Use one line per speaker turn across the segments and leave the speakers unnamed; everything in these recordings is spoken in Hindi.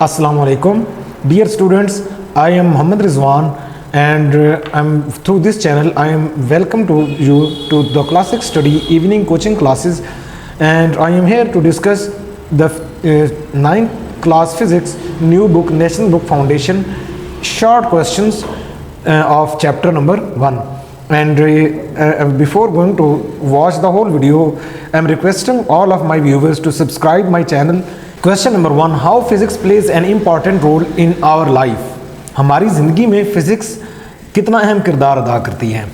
Assalamu alaikum. Dear students, I am Muhammad Rizwan and I'm through this channel I am welcome to you to the classic study evening coaching classes, and I am here to discuss the 9th class physics new book National Book Foundation short questions of chapter number 1. And before going to watch the whole video, I am requesting all of my viewers to subscribe my channel. Question number 1, how physics plays an important role in our life? हमारी ज़िंदगी में फ़िज़िक्स कितना अहम किरदार अदा करती है?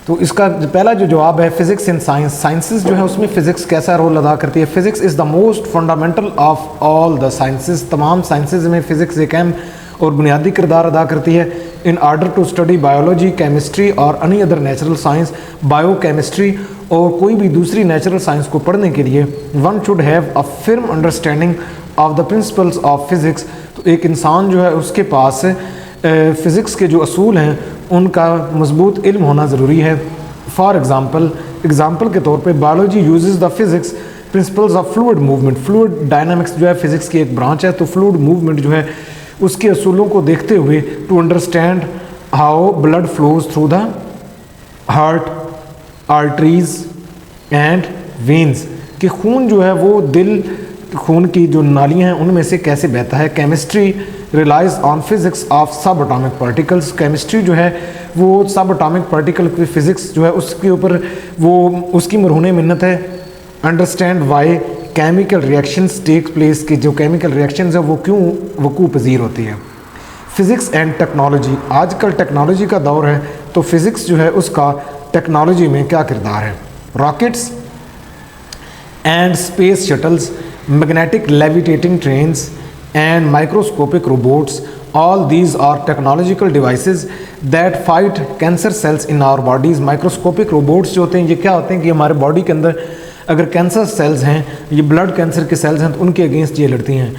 तो इसका पहला जो जवाब है फ़िज़िक्स इन साइंसेस जो है उसमें फ़िज़िक्स कैसा रोल अदा करती है? Physics is the most fundamental of all the sciences. तमाम साइंसेस में फ़िज़िक्स एक अहम और बुनियादी किरदार अदा करती है. In order to study biology, chemistry और any other natural science, biochemistry और कोई भी दूसरी नेचुरल साइंस को पढ़ने के लिए one should have a firm understanding of the principles of physics. तो एक इंसान जो है उसके पास फ़िज़िक्स के जो असूल हैं उनका मजबूत इल्म होना ज़रूरी है. फॉर एग्ज़ाम्पल के तौर पे biology uses the physics principles of fluid movement. Fluid dynamics जो है फ़िज़िक्स की एक ब्रांच है. तो फ्लूइड मूवमेंट जो है उसके असूलों को देखते हुए to understand how blood flows through the heart, arteries and veins, कि खून जो है वो दिल, खून की जो नालियाँ हैं उनमें से कैसे बहता है. Chemistry relies on physics of sub atomic particles. Chemistry जो है वो सब एटॉमिक पार्टिकल की फ़िज़िक्स जो है उसके ऊपर वो उसकी मरहून मिन्नत है. Understand why chemical reactions take place, कि जो केमिकल रिएक्शंस है वो क्यों वकूअ पज़ीर होती है. फ़िज़िक्स एंड टेक्नोलॉजी, आजकल टेक्नोलॉजी का दौर है तो फ़िज़िक्स जो है उसका टेक्नोलॉजी में क्या किरदार है. Rockets and space shuttles, magnetic levitating trains and microscopic robots, all these are technological devices that fight cancer cells in our bodies. Microscopic robots जो होते हैं ये क्या होते हैं कि हमारे बॉडी के अंदर अगर कैंसर सेल्स हैं, ये ब्लड कैंसर के सेल्स हैं तो उनके अगेंस्ट ये लड़ती हैं.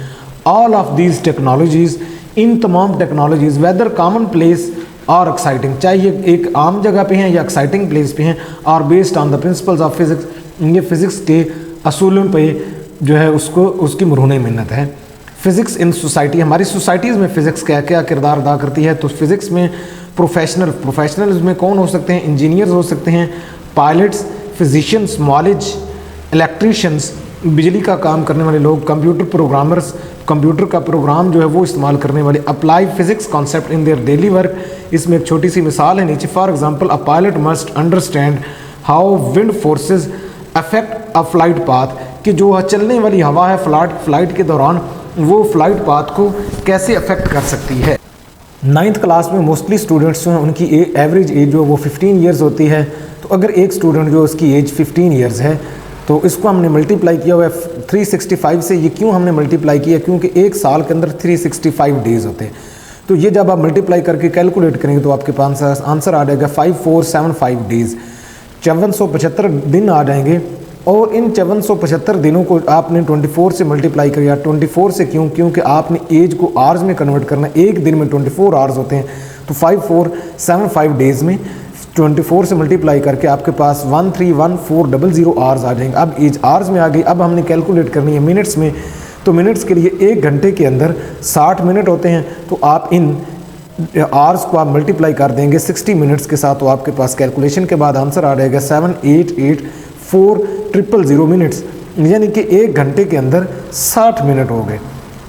ऑल ऑफ दीज टेक्नोलॉजीज़, इन तमाम टेक्नोलॉजीज़ वेदर कॉमन प्लेस और एक्साइटिंग, चाहे ये एक आम जगह पे हैं या एक्साइटिंग प्लेस पे हैं, और based on the principles of physics, ये फ़िज़िक्स के असूलों पे जो है उसको उसकी मरहून मिन्नत है. फ़िज़िक्स इन सोसाइटी, हमारी सोसाइटीज़ में फ़िज़िक्स क्या क्या किरदार अदा करती है. तो फ़िज़िक्स में प्रोफेशनल्स में कौन हो सकते हैं? इंजीनियर्स हो सकते हैं, पायलट्स, फिजिशियंस, मॉलेज, इलेक्ट्रीशियंस, बिजली का काम करने वाले लोग, कंप्यूटर प्रोग्रामर्स, कंप्यूटर का प्रोग्राम जो है वो इस्तेमाल करने वाले, apply physics concept in their daily work. इसमें एक छोटी सी मिसाल है नीचे. For example, a pilot must understand how wind forces affect a flight path, कि जो चलने वाली हवा है फ्लाइट के दौरान वो फ्लाइट पाथ को कैसे अफेक्ट कर सकती है. 9th क्लास में मोस्टली स्टूडेंट्स जो हैं उनकी एवरेज एज जो वो 15 ईयर्स होती है. तो अगर एक स्टूडेंट जो उसकी एज 15 ईयर्स है तो इसको हमने मल्टीप्लाई किया हुआ है 365 से. ये क्यों हमने मल्टीप्लाई किया? क्योंकि एक साल के अंदर 365 डेज़ होते हैं. तो ये जब आप मल्टीप्लाई करके कैलकुलेट करेंगे तो आपके पास आंसर आ जाएगा 5475 डेज़. 5475 दिन आ जाएंगे. और इन 5475 दिनों को आपने 24 से मल्टीप्लाई किया. 24 से क्यों? क्योंकि आपने एज को आवर्स में कन्वर्ट करना है. एक दिन में 24 आवर्स होते हैं. तो 5475 डेज़ में 24 से मल्टीप्लाई करके आपके पास 131400 आवर्स आ जाएंगे. अब एज आवर्स में आ गई. अब हमने कैलकुलेट करनी है मिनट्स में. तो मिनट्स के लिए एक घंटे के अंदर 60 मिनट होते हैं. तो आप इन आवर्स को आप मल्टीप्लाई कर देंगे 60 मिनट्स के साथ. तो आपके पास कैलकुलेशन के बाद आंसर आ जाएगा 7884000 मिनट्स, यानी कि एक घंटे के अंदर 60 मिनट हो गए.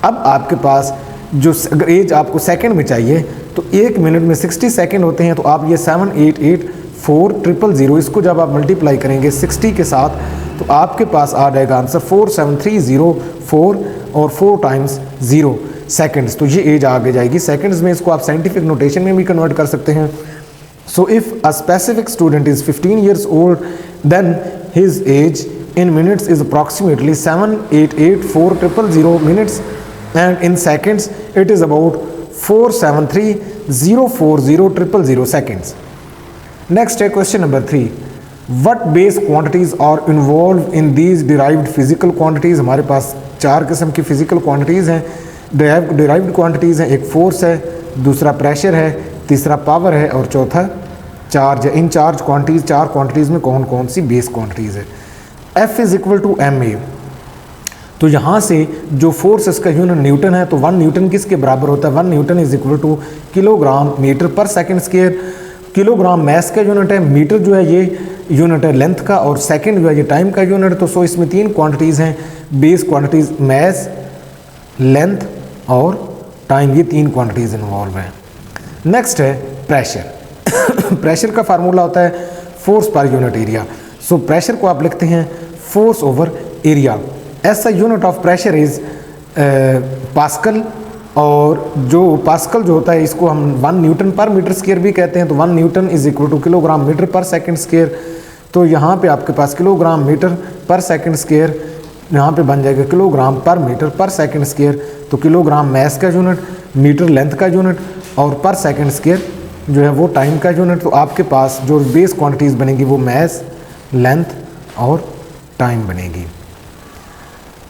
अब आपके पास जो अगर एज आपको सेकंड में चाहिए तो एक मिनट में 60 सेकंड होते हैं. तो आप ये 7884000 इसको जब आप मल्टीप्लाई करेंगे 60 के साथ तो आपके पास आ जाएगा आंसर 47304 और 4 टाइम्स 0 सेकंड्स. तो ये एज आगे जाएगी सेकंड्स में. इसको आप साइंटिफिक नोटेशन में भी कन्वर्ट कर सकते हैं. So if a specific student is 15 years old then his age in minutes is approximately 7884000 minutes, and in seconds it is about 473040000 seconds. Next question number 3, what base quantities are involved in these derived physical quantities. हमारे पास 4 किस्म की फिजिकल क्वांटिटीज़ हैं. derived quantities हैं. एक फोर्स है, दूसरा प्रेशर है, तीसरा पावर है और चौथा चार्ज है. इन चार क्वांटिटीज़ में कौन कौन सी बेस क्वांटिटीज़ है? F is equal to M A. तो यहाँ से जो फोर्स इसका यूनिट न्यूटन है, तो 1 न्यूटन किसके बराबर होता है, 1 newton is equal to kilogram metre per second square. Kilogram mass का यूनिट है, मीटर जो है ये यूनिट है लेंथ का, और सेकंड जो है ये टाइम का यूनिट। तो सो इसमें 3 क्वांटिटीज़ हैं, बेस क्वांटिटीज़ मैस, लेंथ और टाइम, ये 3 क्वांटिटीज़ इन्वॉल्व हैं। नेक्स्ट है प्रेशर। प्रेशर का फार्मूला होता है force per unit area. So pressure को आप लिखते हैं फोर्स ओवर एरिया। ऐसा unit of pressure is pascal, और जो पास्कल जो होता है इसको हम 1 न्यूटन पर मीटर स्क्वायर भी कहते हैं। तो 1 newton is equal to kilogram metre per second square. तो यहाँ पे आपके पास kilogram metre per second square, यहाँ पे बन जाएगा kilogram per metre per second square. तो किलोग्राम मैस का यूनिट, मीटर लेंथ का यूनिट, और पर सेकंड स्क्वायर जो है वो टाइम का यूनिट। तो आपके पास जो बेस क्वांटिटीज़ बनेगी वो मैस, लेंथ और टाइम बनेगी।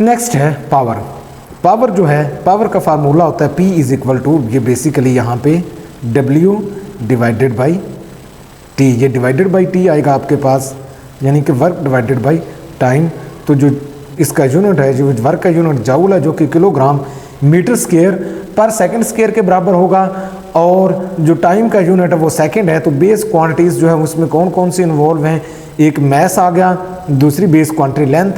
नेक्स्ट है पावर। पावर जो है, पावर का फार्मूला होता है P इज इक्वल टू, ये बेसिकली यहाँ पे W डिवाइडेड बाई T, ये डिवाइडेड बाई T आएगा आपके पास, यानी कि वर्क डिवाइडेड बाई टाइम। तो जो इसका यूनिट है, जो वर्क का यूनिट जाउल है, जो कि किलोग्राम मीटर स्क्वायर पर सेकंड स्क्वायर के बराबर होगा, और जो टाइम का यूनिट है वो सेकंड है। तो बेस क्वांटिटीज़ जो है उसमें कौन कौन सी इन्वॉल्व हैं, एक मैस आ गया, दूसरी बेस क्वांटिटी लेंथ,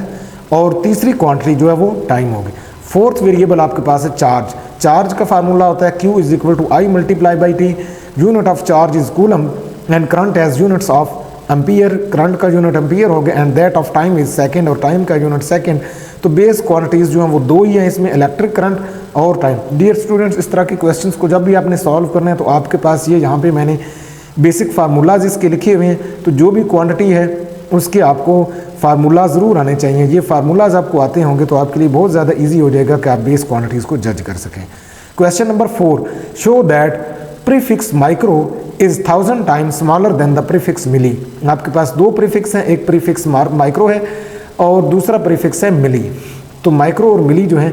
और तीसरी क्वांटिटी जो है वो टाइम होगी। फोर्थ वेरिएबल आपके पास है चार्ज। चार्ज का फार्मूला होता है Q is equal to I multiply by T। Unit of charge is coulomb and current as units of ampere, current का यूनिट एम्पियर हो गया, and that of time is second, और टाइम का यूनिट सेकंड। तो बेस क्वांटिटीज़ जो हैं वो 2 ही हैं इसमें, इलेक्ट्रिक करंट और टाइम। डियर स्टूडेंट्स, इस तरह के क्वेश्चंस को जब भी आपने सॉल्व करना है तो आपके पास ये यहाँ पे मैंने बेसिक फार्मूलाज इसके लिखे हुए हैं। तो जो भी क्वांटिटी है उसके आपको फार्मूला ज़रूर आने चाहिए। ये फार्मूलाज आपको आते होंगे तो आपके लिए बहुत ज़्यादा ईजी हो जाएगा कि आप बेस क्वांटिटीज़ को जज कर सकें। Question number 4, show that prefix micro is 1000 times smaller than the prefix milli. आपके पास 2 प्रीफिक्स हैं, एक प्रीफिक्स माइक्रो है और दूसरा प्रीफिक्स है मिली। तो माइक्रो और मिली जो है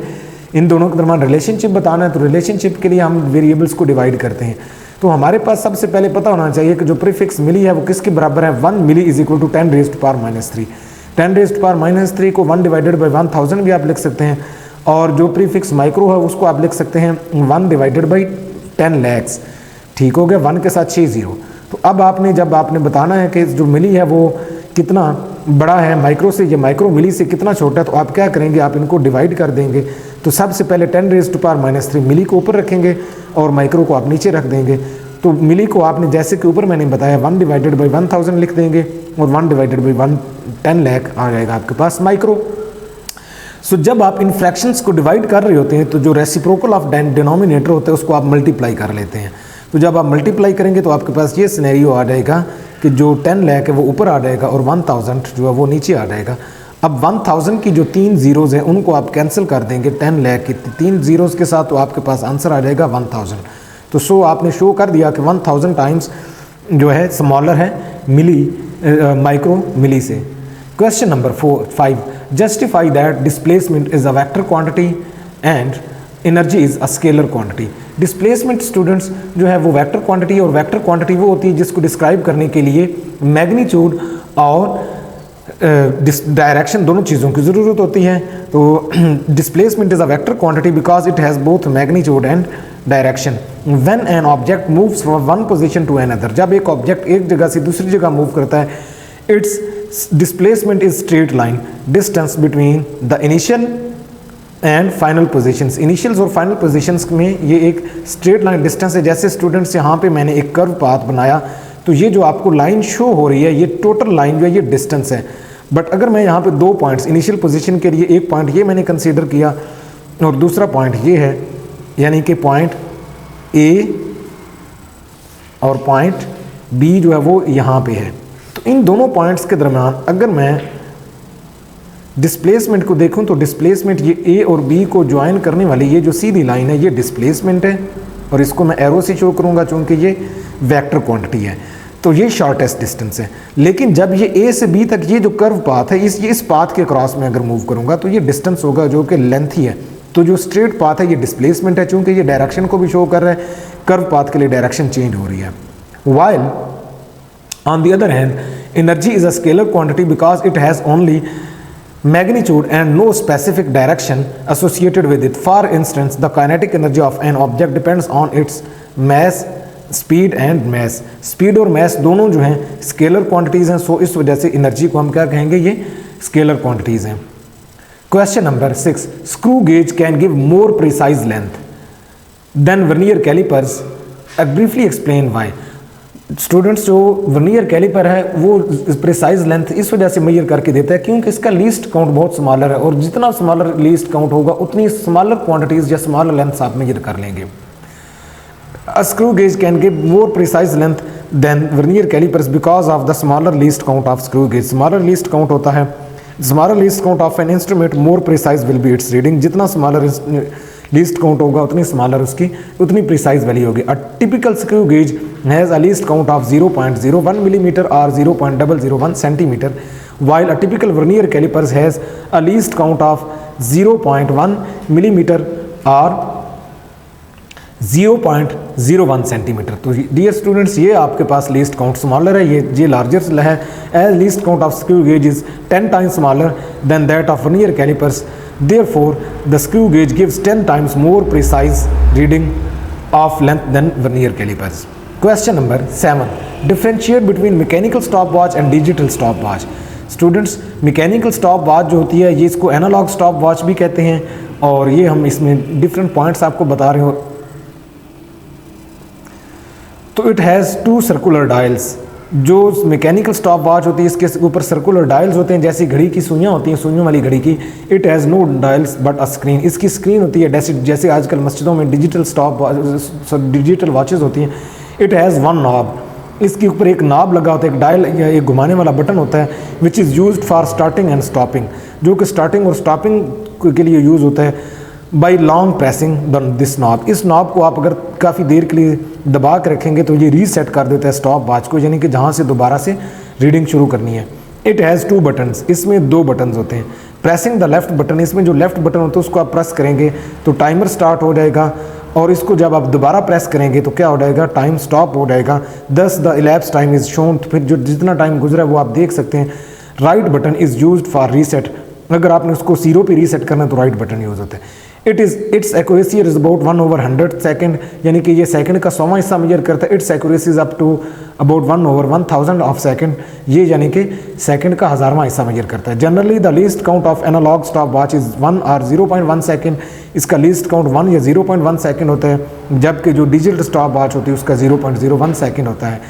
इन दोनों के दरम्यान रिलेशनशिप बताना है। तो रिलेशनशिप के लिए हम वेरिएबल्स को डिवाइड करते हैं। तो हमारे पास सबसे पहले पता होना चाहिए कि जो प्रीफिक्स मिली है वो किसके बराबर है, 1 milli is equal to 10 raised power -3। 10 raised power -3 को 1 डिवाइडेड बाई 1000 भी आप लिख सकते हैं, और जो प्रीफिक्स माइक्रो है उसको आप लिख सकते हैं 1 डिवाइडेड बाई 10 lakhs। ठीक हो गया, 1 के साथ 6 0। तो अब आपने जब आपने बताना है कि जो मिली है वो कितना बड़ा है माइक्रो से, ये माइक्रो मिली से कितना छोटा है, तो आप क्या करेंगे, आप इनको डिवाइड कर देंगे। तो सबसे पहले 10 रेज़्ड पावर -3 मिली को ऊपर रखेंगे और माइक्रो को आप नीचे रख देंगे। तो मिली को आपने जैसे कि ऊपर मैंने बताया 1 डिवाइडेड बाई 1000 लिख देंगे, और 1 डिवाइडेड बाई 10 लाख आ जाएगा आपके पास माइक्रो। सो जब आप इन फ्रैक्शंस को डिवाइड कर रहे होते हैं तो जो रेसिप्रोकल ऑफ डिनोमिनेटर होता है उसको आप मल्टीप्लाई कर लेते हैं। तो जब आप मल्टीप्लाई करेंगे तो आपके पास ये सिनेरियो आ जाएगा कि जो 10 लाख है वो ऊपर आ जाएगा और 1000 जो है वो नीचे आ जाएगा। अब 1000 की जो 3 ज़ीरोज़ हैं उनको आप कैंसिल कर देंगे 10 लाख की 3 ज़ीरोज़ के साथ, तो आपके पास आंसर आ जाएगा 1000। तो सो आपने शो कर दिया कि 1000 टाइम्स जो है स्मॉलर है मिली माइक्रो मिली से। Question number 5, justify that displacement is a vector quantity and energy is a scalar quantity. Displacement students जो है वो वेक्टर क्वांटिटी, और वेक्टर क्वांटिटी वो होती है जिसको डिस्क्राइब करने के लिए मैग्नीट्यूड और डायरेक्शन दोनों चीज़ों की ज़रूरत होती है। तो displacement is a vector quantity because it has both magnitude and direction. When an object moves from one position to another, जब एक ऑब्जेक्ट एक जगह से दूसरी जगह मूव करता है, it's displacement is straight line distance between the initial and final positions. Initials और फाइनल पोजीशंस में ये एक स्ट्रेट लाइन डिस्टेंस है। जैसे स्टूडेंट्स यहाँ पे मैंने एक कर्व पाथ बनाया, तो ये जो आपको लाइन शो हो रही है ये टोटल लाइन जो है ये डिस्टेंस है। बट अगर मैं यहाँ पे 2 पॉइंट्स इनिशियल पोजीशन के लिए, एक पॉइंट ये मैंने कंसीडर किया और दूसरा पॉइंट ये है, यानी कि पॉइंट ए और पॉइंट बी जो है वो यहाँ पे है, तो इन दोनों पॉइंट्स के दरम्यान अगर मैं डिस्प्लेसमेंट को देखूं तो डिस्प्लेसमेंट ये ए और बी को ज्वाइन करने वाली ये जो सीधी लाइन है ये डिस्प्लेसमेंट है, और इसको मैं एरो से शो करूंगा चूंकि ये वेक्टर क्वांटिटी है। तो ये शॉर्टेस्ट डिस्टेंस है। लेकिन जब ये ए से बी तक ये जो कर्व पाथ है इस पाथ के क्रॉस में अगर मूव करूंगा तो ये डिस्टेंस होगा जो कि लेंथ ही है। तो जो स्ट्रेट पाथ है ये डिस्प्लेसमेंट है, चूंकि ये डायरेक्शन को भी शो कर रहा है, कर्व पाथ के लिए डायरेक्शन चेंज हो रही है। While on the other hand energy is a scalar quantity because it has only magnitude and no specific direction associated with it. For instance, the kinetic energy of an object depends on its mass, speed and mess. Speed और मैस दोनों जो हैं स्केलर क्वांटिटीज़ हैं, सो इस वजह से एनर्जी को हम क्या कहेंगे, ये स्केलर क्वांटिटीज़ हैं. Question number 6. Screw gauge can give more precise length than vernier calipers. Briefly explain why. Students, जो वर्नियर कैलिपर है वो प्रिसाइज लेंथ इस वजह से मेजर करके देता है क्योंकि इसका लीस्ट काउंट बहुत स्मॉलर है, और जितना स्मॉलर लीस्ट काउंट होगा उतनी स्मॉलर क्वांटिटीज़ या स्मॉलर लेंथ्स आप मेजर कर लेंगे. A screw gauge can give more precise length than vernier calipers because of the smaller least count of screw gauge. Smaller least count होता है, smaller least count of an instrument more precise will be its reading. जितना smaller least count होगा उतनी smaller उसकी उतनी precise value होगी. A typical screw gauge has a least count of 0.01 millimeter or 0.001 centimeter, while a typical vernier calipers has a least count of 0.1 millimeter or 0.01 centimetre. तो डियर स्टूडेंट्स, ये आपके पास लीस्ट काउंट स्मॉलर है, ये लार्जर है. As least count of screw gauge is 10 times smaller than that of vernier calipers. Therefore the screw gauge gives 10 times more precise reading of length than vernier calipers. Question number 7. Differentiate between mechanical stop watch and digital stop watch. Students, mechanical stop watch जो होती है ये इसको एनालॉग स्टॉप वॉच भी कहते हैं, और ये हम इसमें डिफरेंट पॉइंट्स आपको बता रहे हो. तो इट हैज़ 2 सर्कुलर डायल्स. जो मैकेनिकल स्टॉप वॉच होती है इसके ऊपर सर्कुलर डायल्स होते हैं, जैसी घड़ी की सुइयाँ होती हैं, सुइयों वाली घड़ी की. It has no dials but a screen. इसकी स्क्रीन होती है, जैसे आजकल मस्जिदों में डिजिटल वॉचेस होती हैं. It has 1 knob. इसके ऊपर एक नॉब लगा होता है, एक डायल या एक घुमाने वाला बटन होता है, which is used for starting and stopping, जो कि स्टार्टिंग और स्टॉपिंग के लिए यूज़ होता है. By long pressing this knob. इस नॉब को आप अगर काफ़ी देर के लिए दबा के रखेंगे तो ये रीसेट कर देता है स्टॉप वॉच को, यानी कि जहाँ से दोबारा से रीडिंग शुरू करनी है. It has 2 buttons. इसमें 2 बटन्स होते हैं. प्रेसिंग द लेफ्ट बटन, इसमें जो लेफ्ट बटन होता है उसको आप प्रेस करेंगे तो टाइमर स्टार्ट हो जाएगा, और इसको जब आप दोबारा प्रेस करेंगे तो क्या हो जाएगा, टाइम स्टॉप हो जाएगा. दस the elapse time is shown. तो फिर जो जितना टाइम गुजरा है वो आप देख सकते हैं. Right button is used for reset. अगर आपने उसको 0 पे रीसेट करना है तो राइट बटन यूज़ होता है. Its accuracy is about 1/100 second, यानी कि ये सेकंड का 100वां हिस्सा मेजर करता है. Its accuracy is up to about 1/1000 of second, ये यानी कि सेकंड का 1000वां हिस्सा मेजर करता है. Generally the least count of analog stop watch is 1 और 0.1 सेकंड. इसका लीस्ट काउंट 1 या 0.1 सेकंड होता है, जबकि जो डिजिटल स्टॉप वॉच होती है उसका 0.01 सेकंड होता है.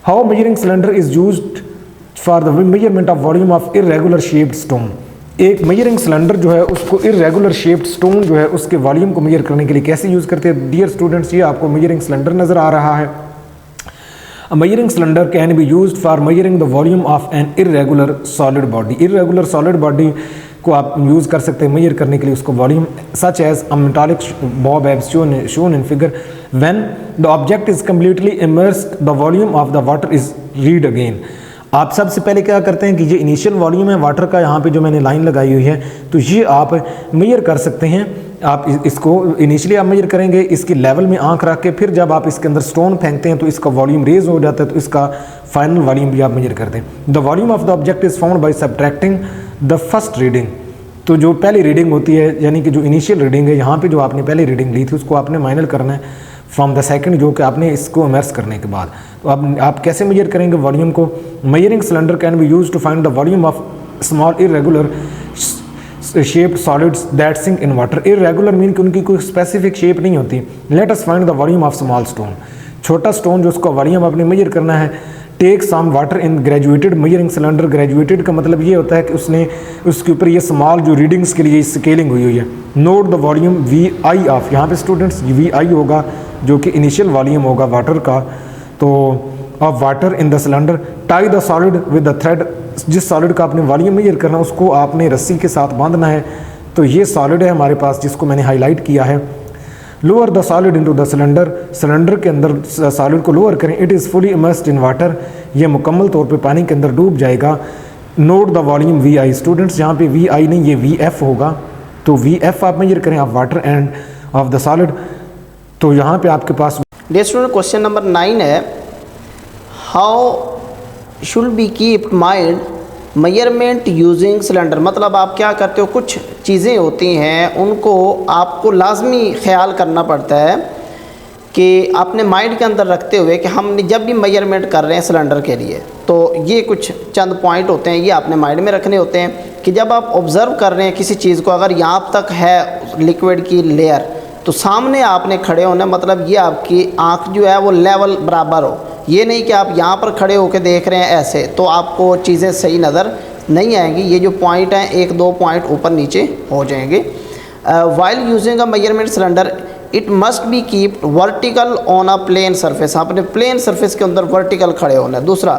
How measuring cylinder is used for the measurement of volume of irregular shaped stone. एक मेजरिंग सिलेंडर जो है उसको इरेगुलर शेप्ड स्टोन जो है उसके वॉल्यूम को मेजर करने के लिए कैसे यूज़ करते हैं. डियर स्टूडेंट्स, ये आपको मेजरिंग सिलेंडर नज़र आ रहा है. A measuring cylinder can be used for measuring the volume of an irregular solid body. Irregular solid body को आप यूज़ कर सकते हैं मेजर करने के लिए उसको volume, such as a metallic bob as shown in figure. When the object is completely immersed, the volume of the water is read again. आप सबसे पहले क्या करते हैं कि ये इनिशियल वॉल्यूम है वाटर का, यहाँ पे जो मैंने लाइन लगाई हुई है, तो ये आप मेजर कर सकते हैं. आप इसको इनिशियली आप मेजर करेंगे, इसकी लेवल में आंख रख के, फिर जब आप इसके अंदर स्टोन फेंकते हैं तो इसका वॉल्यूम रेज हो जाता है, तो इसका फाइनल वॉल्यूम भी आप मेजर करते हैं. The volume of the object is found by subtracting the first reading. तो जो पहली रीडिंग होती है, यानी कि जो इनिशियल रीडिंग है, यहाँ पे जो आपने पहली रीडिंग ली थी उसको आपने माइनर करना है फ्रॉम द सेकंड, जो कि आपने इसको इमर्स करने के बाद. तो आप कैसे मेजर करेंगे वॉल्यूम को. Measuring cylinder can be used to find the volume of small irregular shaped solids that sink in water. Irregular mean कि उनकी कोई स्पेसिफिक शेप नहीं होती. Let us find the volume of small stone. छोटा स्टोन जो उसका वॉल्यूम आपने मेजर करना है. Take some water in graduated measuring cylinder. Graduated का मतलब ये होता है कि उसने उसके ऊपर ये स्मॉल जो रीडिंग्स के लिए स्केलिंग हुई है. Note the volume VI of. यहाँ पे स्टूडेंट्स VI होगा जो कि इनिशियल वॉल्यूम होगा वाटर का. तो of water in the cylinder. Tie the solid with the thread. जिस सॉलिड का आपने वॉल्यूम मेजर करना उसको आपने रस्सी के साथ बांधना है. तो ये सॉलिड है हमारे पास जिसको मैंने हाईलाइट किया है. Lower the solid into the cylinder. Cylinder के अंदर सॉलिड को लोअर करें. It is fully immersed in water. ये मुकम्मल तौर पे पानी के अंदर डूब जाएगा. Note the volume VI. Students, यहाँ पे VI नहीं, ये VF होगा. तो VF आप मेजर करें of water end of the solid. तो यहाँ पे आपके पास
डियर स्टूडेंट क्वेश्चन नंबर 9 है, how should be keeped mind measurement using cylinder, मतलब आप क्या करते हो, कुछ चीज़ें होती हैं उनको आपको लाजमी ख्याल करना पड़ता है कि आपने माइंड के अंदर रखते हुए कि हम जब भी मेजरमेंट कर रहे हैं सिलेंडर के लिए, तो ये कुछ चंद पॉइंट होते हैं, ये आपने माइंड में रखने होते हैं कि जब आप ऑब्ज़र्व कर रहे हैं किसी चीज़ को, अगर यहाँ तक है लिक्विड की लेयर, तो सामने आपने खड़े होना, मतलब ये आपकी आँख जो है वो लेवल बराबर हो। ये नहीं कि आप यहाँ पर खड़े होकर देख रहे हैं ऐसे, तो आपको चीज़ें सही नज़र नहीं आएंगी। ये जो पॉइंट हैं, एक दो पॉइंट ऊपर नीचे हो जाएंगे। While using a measurement cylinder it must be keeped vertical on a plane surface, आपने प्लेन सरफेस के अंदर वर्टिकल खड़े होना है। दूसरा,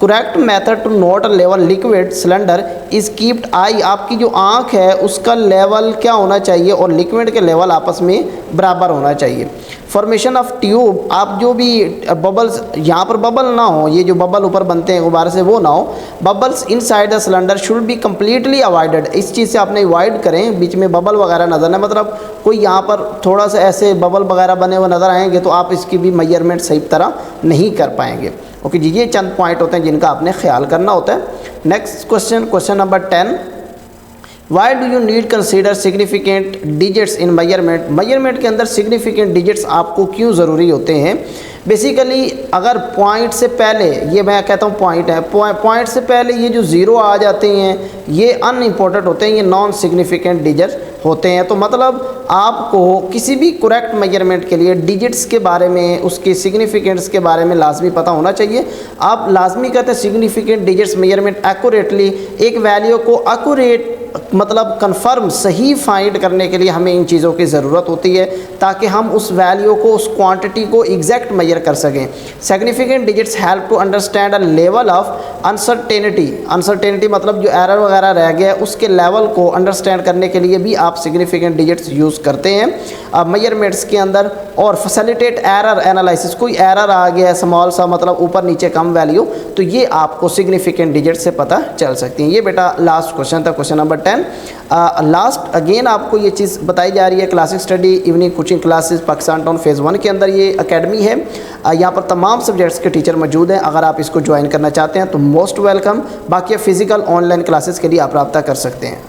correct method to note level liquid cylinder is keeped eye, आपकी जो आँख है उसका लेवल क्या होना चाहिए और लिक्विड के लेवल आपस में बराबर होना चाहिए। फॉर्मेशन ऑफ ट्यूब, आप जो भी बबल्स, यहाँ पर बबल ना हो, ये जो बबल ऊपर बनते हैं गुब्बारे से वो ना हो। Bubbles inside the cylinder should be completely avoided, इस चीज़ से आपने अवॉइड करें, बीच में बबल वगैरह नज़र ना, मतलब कोई यहाँ पर थोड़ा सा ऐसे बबल वगैरह बने हुए नज़र आएंगे तो आप इसकी भी मेजरमेंट सही तरह नहीं कर पाएंगे। ओके जी, ये चंद पॉइंट होते हैं जिनका आपने ख्याल करना होता है। Next question, question number 10, why do you need consider significant digits in measurement, measurement के अंदर सिग्निफिकेंट डिजिट्स आपको क्यों ज़रूरी होते हैं। बेसिकली अगर पॉइंट से पहले, ये मैं कहता हूँ पॉइंट है, पॉइंट से पहले ये जो ज़ीरो आ जाते हैं ये अनइम्पोर्टेंट होते हैं, ये नॉन सिग्निफिकेंट डिजिट होते हैं। तो मतलब आपको किसी भी करेक्ट मेजरमेंट के लिए डिजिट्स के बारे में, उसके सिग्निफिकेंट्स के बारे में लाजमी पता होना चाहिए। आप लाजमी कहते हैं सिग्निफिकेंट डिजिट्स मेजरमेंट एक्यूरेटली, एक वैल्यू को एक्यूरेट मतलब कंफर्म सही फाइंड करने के लिए हमें इन चीज़ों की ज़रूरत होती है ताकि हम उस वैल्यू को, उस क्वांटिटी को एग्जैक्ट मेजर कर सकें। Significant digits help to understand a level of uncertainty, uncertainty मतलब जो एरर वगैरह रह गया उसके लेवल को अंडरस्टैंड करने के लिए भी आप सिग्निफिकेंट डिजिट्स यूज़ करते हैं मेजरमेंट्स के अंदर। और फैसिलिटेट एरर एनालिसिस, कोई एरर आ गया स्मॉल सा, मतलब ऊपर नीचे कम वैल्यू, तो ये आपको सिग्निफिकेंट डिजिट से पता चल सकती हैं। ये बेटा लास्ट क्वेश्चन था, क्वेश्चन नंबर 10। लास्ट अगेन आपको ये चीज़ बताई जा रही है, classic study evening coaching classes Pakistan town phase 1 के अंदर ये अकेडमी है। यहाँ पर तमाम सब्जेक्ट्स के टीचर मौजूद हैं, अगर आप इसको ज्वाइन करना चाहते हैं तो मोस्ट वेलकम। बाकी फ़िज़िकल ऑनलाइन क्लासेस के लिए आप रब्ता कर सकते हैं।